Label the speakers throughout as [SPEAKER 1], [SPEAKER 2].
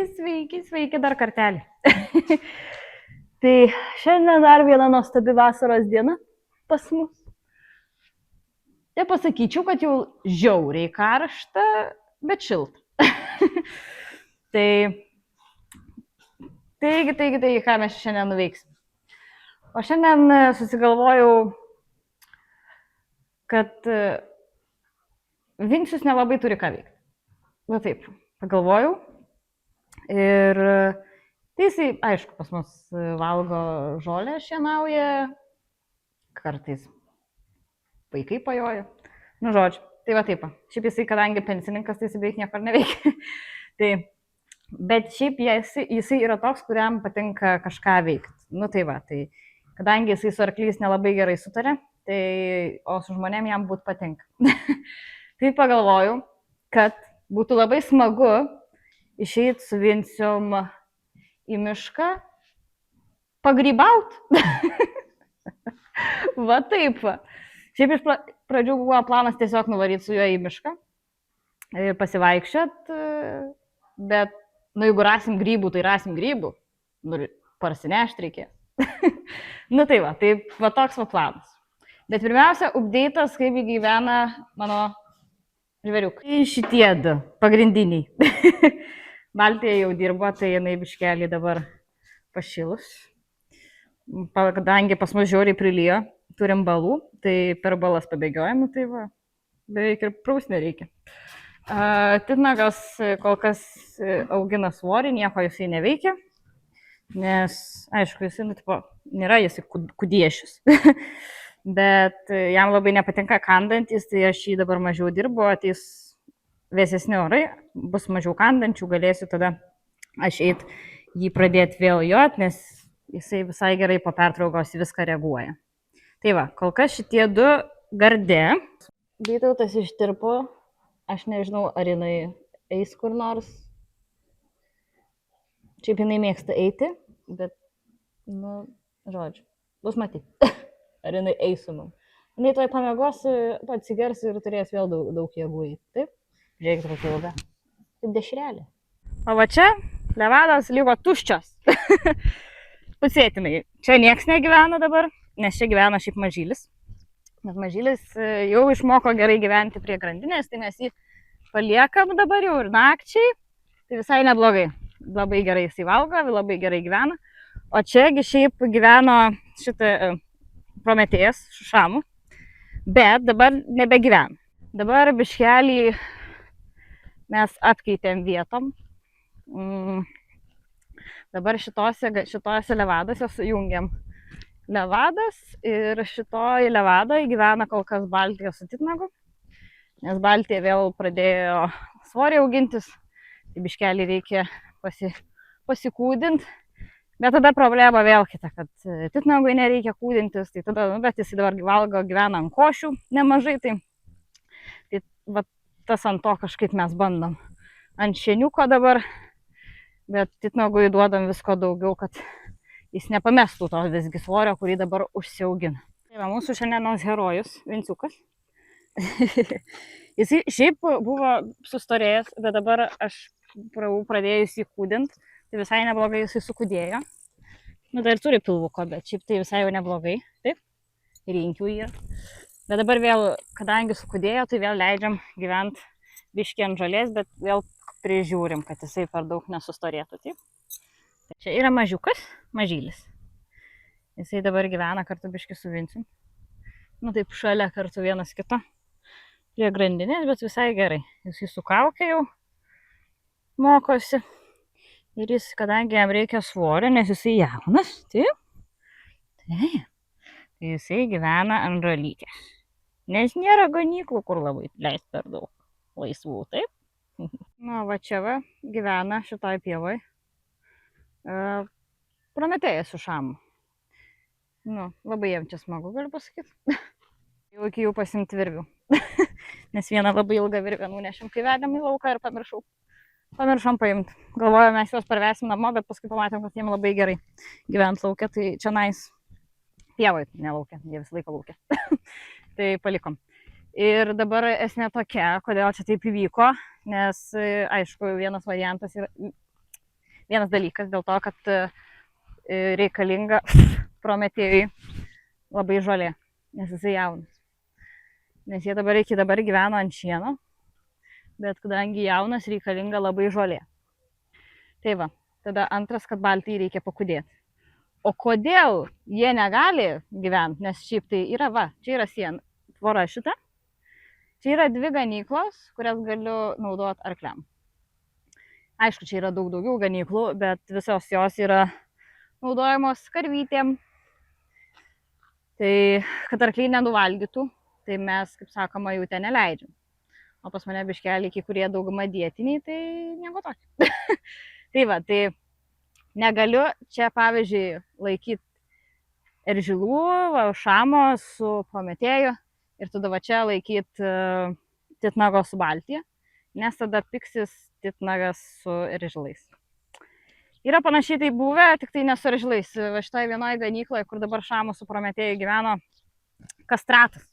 [SPEAKER 1] Sveiki dar kartelį. Tai šiandien dar viena nuostabi vasaros diena pas mus. Tai pasakyčiau, kad jau žiauriai karšta, bet šilta. Taigi, ką mes šiandien nuveiksim. O šiandien susigalvojau, kad Vincius nelabai turi ką veikti. Va taip, pagalvojau. Ir tai jisai, aišku, pas mus valgo žolę, šienauja, kartais vaikai pajoja. Nu, žodžiu, tai va taip. Šiaip jisai, kadangi pensininkas, tai jisai beveik niekur neveikia. Bet šiaip jisai yra toks, kuriam patinka kažką veikti. Nu tai va, tai kadangi jisai su arklys nelabai gerai sutarė, tai, o su žmonėm jam būt patinka. Tai pagalvojau, kad būtų labai smagu išeiti su Vincium į mišką, pagrybaut. Va taip. Šiaip iš pradžių buvo planas tiesiog nuvaryti su juo į mišką ir pasivaikščiot, bet, nu, jeigu rasim grybų, tai rasim grybų. Nu, parsinešti reikės. Nu tai va toks va planas. Bet pirmiausia, update'as, kaip gyvena mano žvėriukai. Šitie du pagrindiniai. Baltija jau dirbo, tai jinai biškelį dabar pašilus. Kadangi pas mus žiauriai prilyjo, turim balų, tai per balas pabėgiojame, tai va, beveik ir praus nereikia. Titnagas kol kas augina svorį, nieko jisai neveikia, nes, aišku, jisai, nėra jisai kudiešius. Bet jam labai nepatinka kandantis, tai aš jį dabar mažiau dirbu, ateis vėsesni orai, bus mažiau kandančių, galėsiu tada aš jį pradėti vėl jot, nes jisai visai gerai po pertraukos viską reaguoja. Tai va, kol kas šitie du gardė. Vytautas ištirpo, aš nežinau, ar jinai eis kur nors. Šiaip jinai mėgsta eiti, bet, nu, žodžiu, bus matyti. Ar jinai eis su mum. Jinai toj pamėgos, atsigers ir turės vėl daug jėgų eiti. Taip? Žiūrėkit, kokia ilga. Kaip dešrelė. O va čia levados liko tuščios. Pusėtinai. Čia nieks negyvena dabar, nes čia gyvena šiaip mažylis. Nes mažylis jau išmoko gerai gyventi prie grandinės, tai mes jį paliekam dabar jau ir nakčiai. Tai visai neblogai. Labai gerai jisai valgo, labai gerai gyvena. O čiagi šiaip gyveno šitą Prometėjas šamų, bet dabar nebegyvena. Dabar biškelį mes apkeitėm vietom. Dabar šitose levadose sujungiam levadas ir šitoj levadoj gyvena kol kas Baltija su Titnagu, nes Baltija vėl pradėjo svorį augintis, tai biškelį reikia pasikūdinti. Bet tada problema vėl kita, kad Titnagui nereikia kūdintis, tai tada, bet jis dabar valgo, gyvena ant košių nemažai, tai va, tas ant to kažkaip mes bandom. Ant šieniuko dabar, bet Titnagui duodam visko daugiau, kad jis nepamestų to visgi svorio, kurį dabar užsiaugina. Tai va, mūsų šiandienos herojus, Vinciukas. Jis šiaip buvo sustorėjęs, bet dabar aš pradėjus jį kūdinti. Tai visai neblogai jisai sukūdėjo. Nu, dar turi pilvuko, bet šiaip tai visai jau neblogai. Taip, rinkių yra. Bet dabar vėl, kadangi sukūdėjo, tai vėl leidžiam gyventi biškį ant žolės, bet vėl prižiūrim, kad jisai per daug nesustorėtų. Taip. Tai čia yra mažiukas, mažylis. Jisai dabar gyvena kartu biškį su Vincium. Nu, taip šalia kartu vienas kito. Prie grandinės, bet visai gerai. Jisai su kaukė jau mokosi. Ir jis, kadangi jam reikia svorio, nes jisai jaunas, tai jisai gyvena ant žolytės. Nes nėra ganyklų, kur labai leist per daug laisvų, taip? Na, va čia va gyvena šitoj pievoj Prometėjas su šamu. Nu, labai jam čia smagu, galiu pasakyti. Jau iki jų pasimti virvių. Nes vieną labai ilgą virvę nunešėm, kai vedėm į lauką ir pamiršom paimti. Galvojom, mes juos parvesim namo, bet paskui pamatėm, kad jiem labai gerai gyvent laukia, tai čia nais pievoj, ne laukia, jie visą laiką laukia. Tai palikom. Ir dabar esmė tokia, kodėl čia taip įvyko, nes, aišku, vienas variantas yra, vienas dalykas dėl to, kad reikalinga Prometėjui labai žolė, nes jisai jaunas. Nes jie dabar gyveno ant šieno, bet kadangi jaunas reikalinga labai žolė. Tai va, tada antras, kad baltijai reikia pakudėti. O kodėl jie negali gyventi, nes šiaip tai yra, va, čia yra siena, tvora šita. Čia yra 2 ganyklos, kurias galiu naudoti arkliam. Aišku, čia yra daug daugiau ganyklų, bet visos jos yra naudojamos karvytėm. Tai, kad arkliai nenuvalgytų, tai mes, kaip sakoma, jų ten neleidžiam. O pas mane biškeliai, kai kurie dauguma dietiniai, tai nieko tokio. Tai va, tai negaliu čia, pavyzdžiui, laikyti eržilų, šamo su Prometėju ir tada va čia laikyti titnago su Baltija, nes tada piksis titnagas su eržilais. Yra panašiai tai buvę, tik tai ne su eržilais. Va šitoje vienoje ganykloje, kur dabar šamo su Prometėju gyveno kastratas.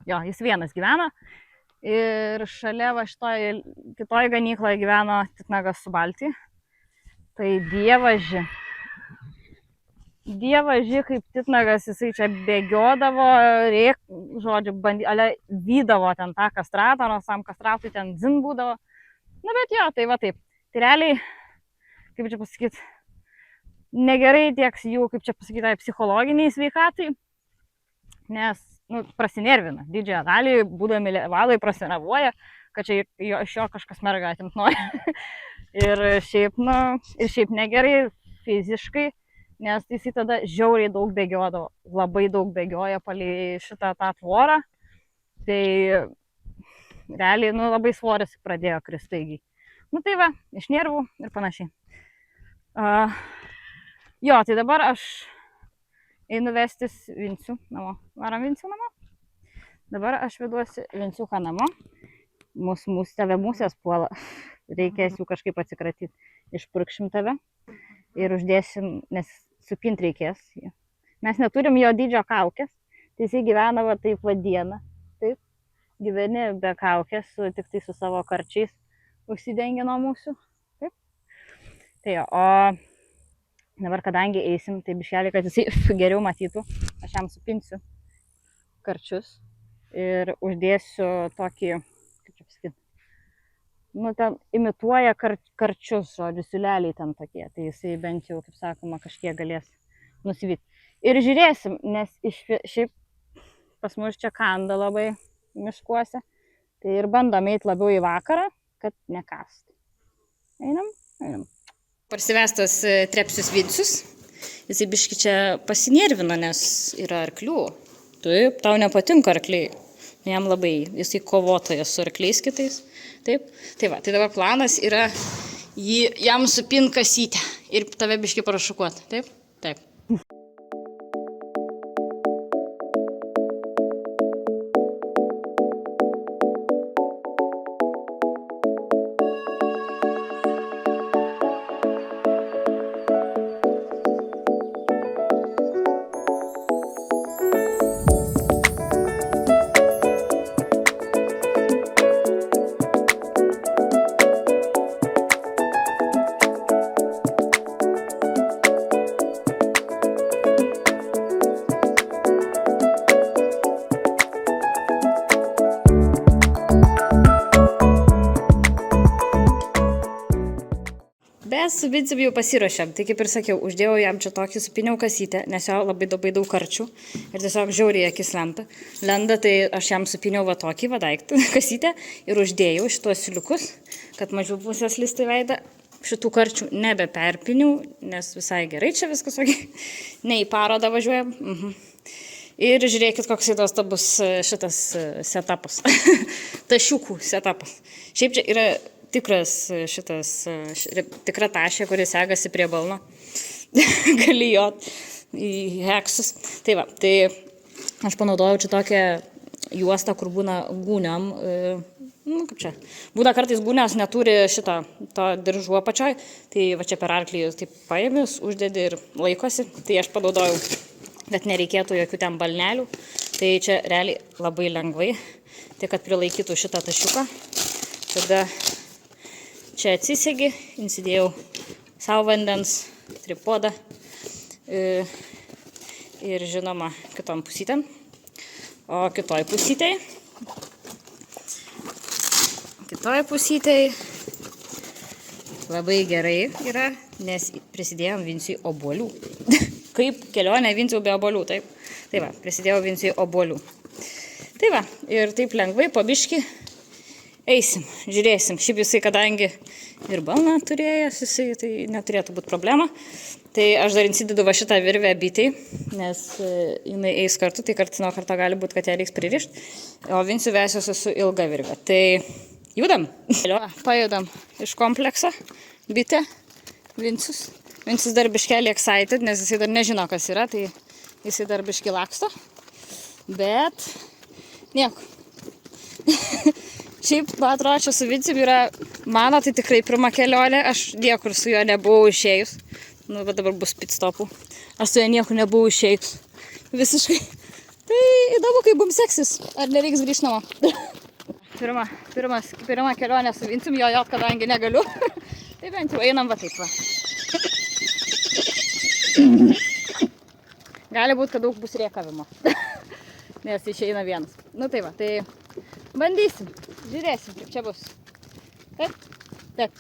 [SPEAKER 1] Jo, jis vienas gyveno. Ir šalia va šitoje kitoje ganykloje gyveno titnagas su Baltija. Tai dievaži, kaip titnagas, jisai čia bėgiodavo, žodžiu, vydavo ten tą kastratą, nors tam kastratui ten dzin būdavo. Na bet jo, tai va taip. Tai realiai, kaip čia pasakyti, negerai tiek jų, kaip čia pasakyti, tai psichologiniai sveikatai, nes, prasinervina. Didžiąją dalį, būdami valai, prasinervuoja, kad čia iš jo kažkas mergą atimt nori. Ir šiaip negerai fiziškai, nes jis tada žiauriai daug bėgiodavo, labai daug bėgioja palei šitą tą tvorą, tai realiai labai svoris pradėjo kristi staigiai. Tai va, iš nervų ir panašiai. Jo, tai dabar aš einu vestis Vincių namo. Varam Vincių namo. Dabar aš veduosi Vinciuką namo. Tave musės puola. Reikės jų kažkaip atsikratyti. Išpurkšim tave ir uždėsim, nes supint reikės. Mes neturim jo dydžio kaukės, tai jisai gyvena va taip va dieną. Taip, gyveni be kaukės, tik tai su savo karčiais užsidengia nuo mūsų. Taip. Tai jo, o dabar kadangi eisim, tai biškelį, kad jisai geriau matytų, aš jam supinsiu karčius ir uždėsiu tokį, kaip čia pasakyti, ten imituoja karčius, žodžiu, siūleliai ten tokie, tai jisai bent jau, kaip sakoma, kažkiek galės nusivyti. Ir žiūrėsim, nes šiaip pas mus čia kanda labai miškuose, tai ir bandom eiti labiau į vakarą, kad nekasti. Einam. Parsivestas Trepsius Vincius, jisai biški čia pasinervino, nes yra arklių. Taip, tau nepatinka arkliai. Jam labai, jisai kovotojas su arkliais kitais. Taip, tai va, tai dabar planas yra jam supint kasytę ir tave biški parašukuoti. Taip, taip. Su Vincium jau pasiruošėm, tai kaip ir sakiau, uždėjau jam čia tokį supiniau kasytę, nes jo labai daug karčių ir tiesiog žiauriai akis lenda, tai aš jam supiniau va tokį va daiktą kasytę ir uždėjau šitos siuliukus, kad mažiau pusės listai veidą, šitų karčių nebeperpiniau, nes visai gerai čia viskas, ne į parodą važiuojam. Ir žiūrėkit, koks įdostabus šitas setupas, tašiukų setupas. Šiaip čia yra tikras tikra tašė, kuris segasi prie balno. Gali jot į heksus. Tai va, tai aš panaudojau čia tokią juostą, kur būna gūniam. Kaip čia? Būna kartais gūnios neturi to diržų apačioj. Tai va čia per arklį taip paėmės, uždedi ir laikosi. Tai aš panaudojau, kad nereikėtų jokių ten balnelių. Tai čia realiai labai lengvai. Tai kad prilaikytų šitą tašiuką. Tada čia atsisegi, įsidėjau savo vandens, tripodą ir žinoma kitom pusytėm. O kitoj pusytėj labai gerai yra, nes prisidėjom Vinciui obuolių. Kaip kelionė Vinciui be obuolių, taip? Tai va, prisidėjau Vinciui obuolių. Tai va, ir taip lengvai, po biškį eisim, žiūrėsim. Šiaip jisai, kadangi ir balną turėjęs, jisai tai neturėtų būti problema. Tai aš dar įsidedu va šitą virvę bitei, nes jinai eis kartu, tai kartais nuo karto gali būti, kad ją reiks pririšti. O Vinciui vesiuosi su ilga virvė. Tai judam. Pajudam iš komplekso. Bitė. Vincius. Vincius dar biškelį excited, nes jisai dar nežino, kas yra, tai jisai dar biškį laksto. Bet nieko. Šiaip, man atrodo, čia su Vincium yra mano, tai tikrai pirma kelionė. Aš niekur su juo nebuvau išėjus. Nu, bet dabar bus pit stopų. Aš su juo niekur nebuvau išėjus. Visiškai. Tai įdomu, kaip mums seksis. Ar nereiks grįžti namo. Pirma kelionė su Vincium, jo, kadangi negaliu. Tai bent jau einam va taip va. Gali būt, kad daug bus rėkavimo. Nes išeina vienas. Nu tai va, tai bandysim. Žiūrėsim, kaip čia bus. Taip? Taip.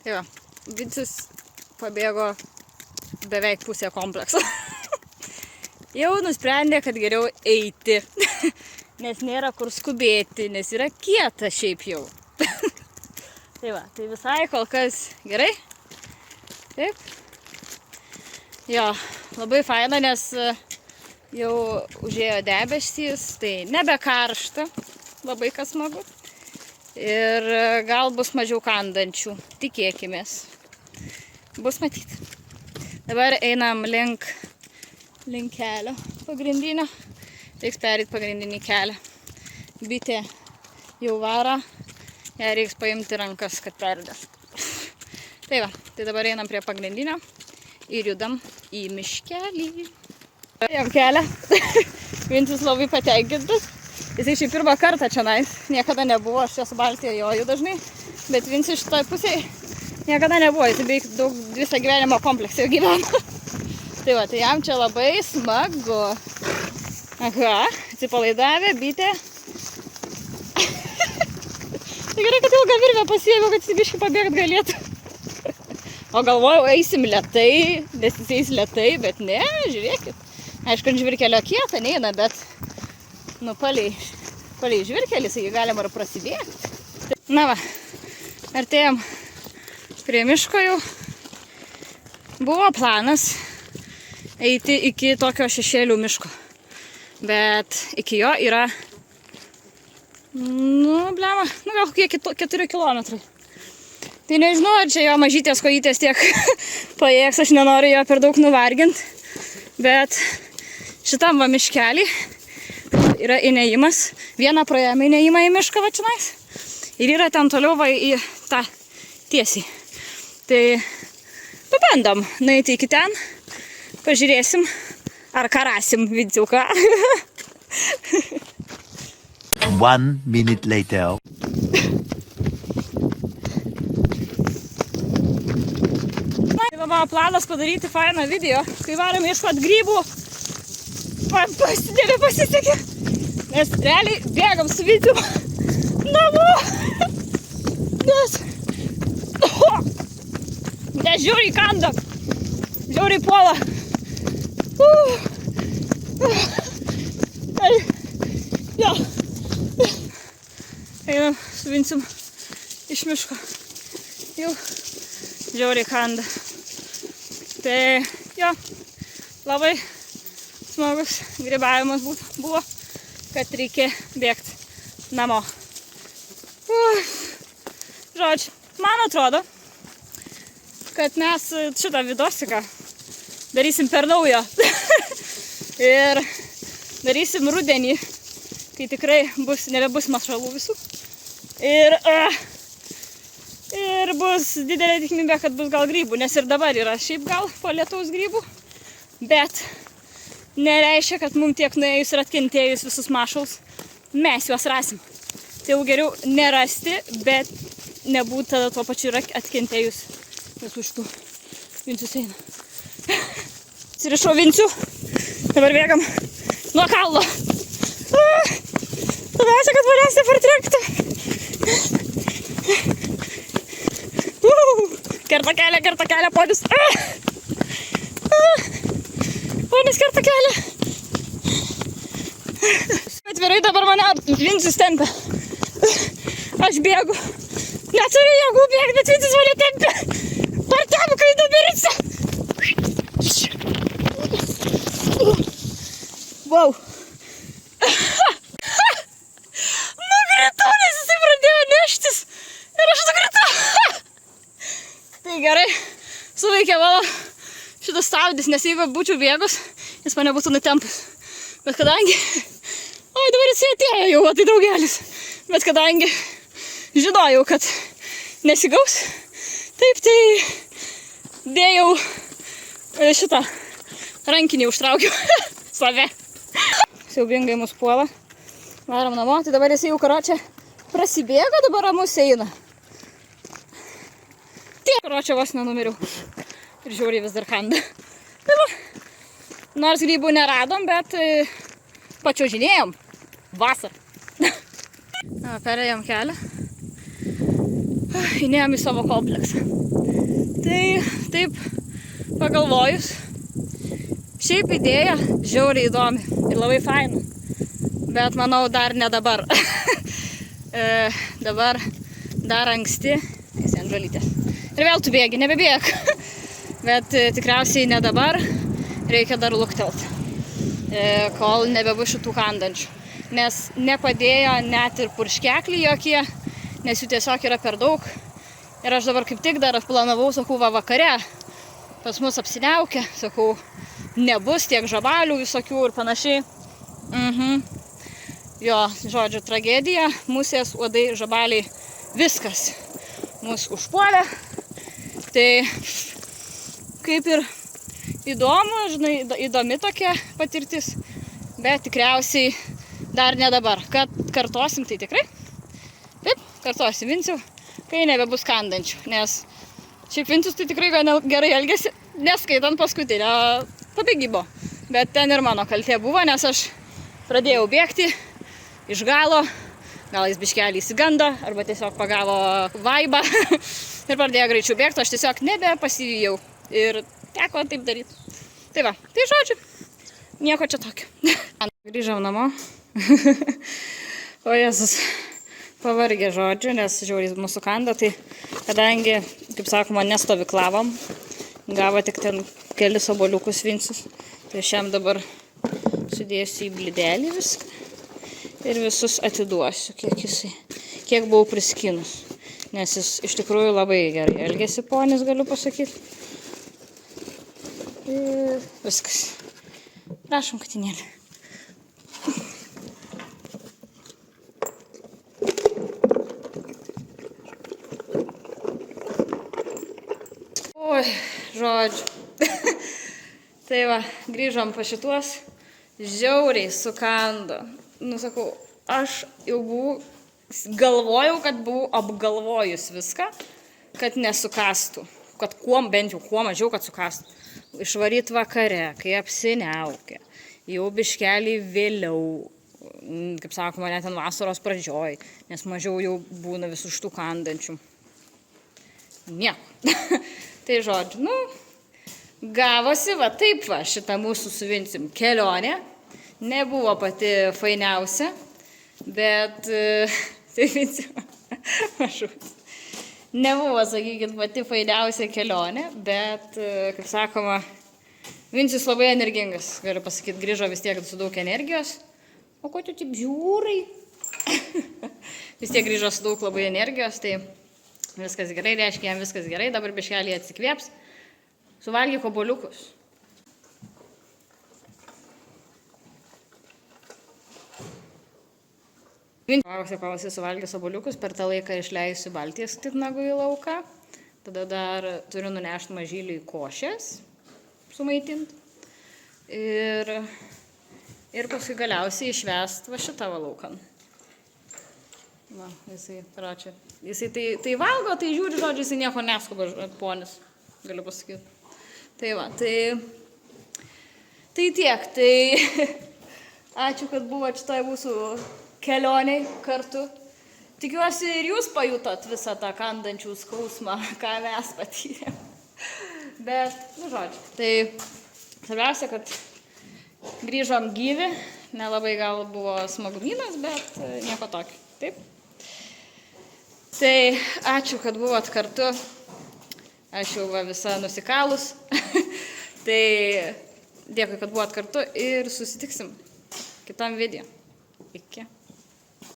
[SPEAKER 1] Tai va, Vincius pabėgo beveik pusę komplekso. Jau nusprendė, kad geriau eiti. Nes nėra kur skubėti, nes yra kieta šiaip jau. Tai va, tai visai kol kas gerai. Taip. Jo, labai faina, nes jau užėjo debesys, tai nebe karšta, labai kas smagu. Ir gal bus mažiau kandančių, tikėkimės. Bus matyti. Dabar einam link kelio pagrindinio. Reiks perėti pagrindinį kelią. Bitė jau vara, ją reiks paimti rankas, kad perdės. Tai va, tai dabar einam prie pagrindinio ir judam į miškelį. Jam kelią. Vincius labai patenkintas. Jisai šį pirmą kartą čionais. Niekada nebuvo, aš čia su Baltija joju dažnai. Bet Vincius šitoj pusėje niekada nebuvo. Jisai beveik visą gyvenimo kompleksą jau gyveno. Tai va, tai jam čia labai smagu. Aha, atsipalaidavę, bitė. Tai gerai, kad ilgą virvę pasiėmiau, kad jis biškį pabėgt galėtų. O galvojau, eisim lėtai, nes jis eis lėtai, bet ne, žiūrėkit. Aišku, ant žvirkelio kieta neina, bet nu, palei žvirkelis, jį galima ir prasidėti. Na va, artėjom prie miško jau. Buvo planas eiti iki tokio šešėlių miško. Bet iki jo yra, gal kokie 4 kilometrai. Tai nežinau, ar čia jo mažytės kojytės tiek pajėgs, aš nenoriu jo per daug nuvarginti. Bet šitam va miškelį yra įnėjimas. Vieną praėjome įnėjimą į mišką va čionais. Ir yra ten toliau va į tą tiesiai. Tai pabandom nueiti iki ten, pažiūrėsim. Ar karasim Vinciuką?
[SPEAKER 2] 1 minute later.
[SPEAKER 1] Mano planas padaryti fainą video, kai varom ieškot grybų. Man pasisekė. Nes realiai bėgam su Vinciu namo. Nes žiauriai kanda. Žiauriai puola. Jo. Einam su Vincium iš miško. Jau žiauriai kanda. Tai jo, labai smagus grybavimas buvo, kad reikia bėgti namo. Žodžiu, man atrodo, kad mes šitą vidosiką darysim per naujo. Ir darysim rudenį, kai tikrai nebebus mašalų visų. Ir bus didelė tikimybė, kad bus gal grybų, nes ir dabar yra šiaip gal po lietaus grybų. Bet nereiškia, kad mums tiek nuėjus ir atkentėjus visus mašalus, mes juos rasim. Tai jau geriau nerasti, bet nebūtų tada tuo pačiu ir atkentėjus Visų šitų. Vincius eina. Atsirišau Vincių. Dabar bėgam nuo kalno. Labiausia, kad manęs nepartrenktų. Kerta kelią, ponis. Ponis kerta kelią. Atvirai dabar mane Vincius tempia. Aš bėgu. Neturiu jėgų bėgti, bet Vincius mane tempia. Partemu, kai numirisi. Wow. Nukritau, nes jisai pradėjo neštis. Ir aš nukritau. Tai gerai, suveikė mano šitas stabdis, nes jeigu būčiau bėgus, jis mane būtų nutempus. Bet kadangi... Oi, dabar jis atėjo jau, tai draugelis. Bet kadangi žinojau, kad nesigaus, taip tai dėjau šitą rankinį užtraukiau save. Siaubingai mus puola. Varom namo, tai dabar jis jau karočią prasibėgo, dabar ramus eina. Tiek karočią vos nenumiriau. Ir žiauriai vis dar kanda. Tai va, nors grybų neradom, bet pačiuožinėjom. Vasar. Perėjom kelią. Įnėjom į savo kompleksą. Tai taip pagalvojus. Šiaip idėja žiauriai įdomi ir labai faina. Bet manau dar ne dabar. Dabar dar anksti. Esi ant žolytės. Ir vėl tu bėgi, nebebėg. Bet tikriausiai ne dabar. Reikia dar luktelt. Kol nebebus šitų kandančių. Nes nepadėjo net ir purškekliai jokie, nes jų tiesiog yra per daug. Ir aš dabar kaip tik dar planavau, sakau, vakare pas mus apsiniaukia, sakau, nebus tiek žabalių visokių ir panašiai. Jo, žodžiu, tragedija, musės, uodai, žabaliai, viskas mus užpuolė. Tai kaip ir įdomu, žinai, įdomi tokia patirtis, bet tikriausiai dar ne dabar. Kad kartosim, tai tikrai. Taip, kartosim Vincių, kai nebebus kandančių. Nes šiaip Vincius tai tikrai gerai elgėsi, neskaitant paskutinio pabėgimo. Bet ten ir mano kaltė buvo, nes aš pradėjau bėgti iš galo. Gal jis biškelį įsigando, arba tiesiog pagavo vaibą. Ir pradėjo greičiau bėgti, aš tiesiog nebepasivijau. Ir teko taip daryti. Tai va, tai žodžiu, nieko čia tokio. Grįžom namo. O Jėzus, pavargė žodžiu, nes žiauriai mūsų kanda, tai kadangi, kaip sakoma, nestovyklavom, gavo tik ten kelis obuoliukus Vincius, tai šiam dabar sudėsiu į blidelį viską ir visus atiduosiu, kiek buvau priskinus, nes jis iš tikrųjų labai gerai elgėsi, ponis, galiu pasakyti. Ir viskas. Prašom, katinėlį. Oi, žodžiu. Tai va, grįžom pa šituos, žiauriai sukando. Nu, sakau, aš jau galvojau, kad buvau apgalvojus viską, kad nesukastų. Kad bent jau kuo mažiau, kad sukastų. Išvaryt vakare, kai apsiniaukė. Jau biškelį vėliau, kaip sakoma, net ten vasaros pradžioj, nes mažiau jau būna visų šitų kandančių. Nieko. Tai žodžiu, nu, gavosi va taip va šitą mūsų su Vincium kelionė. Nebuvo pati fainiausia, bet tai Vincium, nebuvo, sakykit, pati fainiausia kelionė, bet, kaip sakoma, Vincius labai energingas, galiu pasakyti, grįžo vis tiek su daug energijos. O ko tu taip žiūrai? Vis tiek grįžo su daug labai energijos, tai viskas gerai, reiškia, jam viskas gerai, dabar biškelį atsikvėps, suvalgyk obuoliukus. Kol esi suvalgęs obuoliukus, per tą laiką išleisiu Baltijos titnagų į lauką, tada dar turiu nunešti mažylį į košės, sumaitinti, ir paskui galiausiai išvest va šitą va laukan. Va, jisai tai valgo, tai žiūri, žodžiu, jisai nieko neskuba, ponis. galiu pasakyti. Tai va, tai tiek. Tai ačiū, kad buvote šitoje mūsų kelioniai kartu. Tikiuosi ir jūs pajutot visą tą kandančių skausmą, ką mes patyrėm. Bet, žodžiu, tai svarbiausia, kad grįžom gyvi, nelabai gal buvo smagumynas, bet nieko tokio. Taip. Tai ačiū, kad buvot kartu. Aš jau visa nusikalus. Tai dėkui, kad buvot kartu ir susitiksim kitam video. Iki.